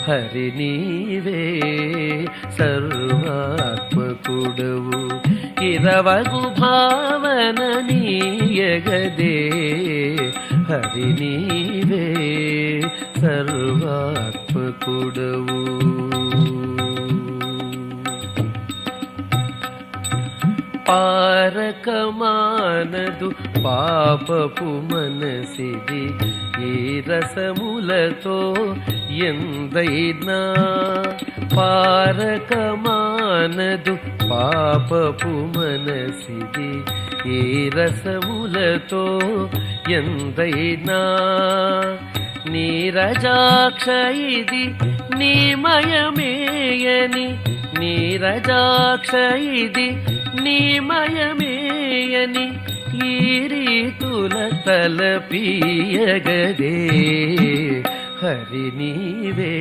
హరి నీవే సర్వాత్మకుడవు ఇరవగు భావన నీయగదే హరి నీవే సర్వాత్మకుడవు పారకమానదు పాపపు మనసిది ఈ రసములతో ఎందైనా పారకమానదు పాపపు మనసిది ఈ రసములతో ఎందైనా నీరజాక్ష ఇది నీమయమేయని నీరజాక్ష ఇది నీమయమేయని ఈ రీతుల తలపీయగదే హరి నీవే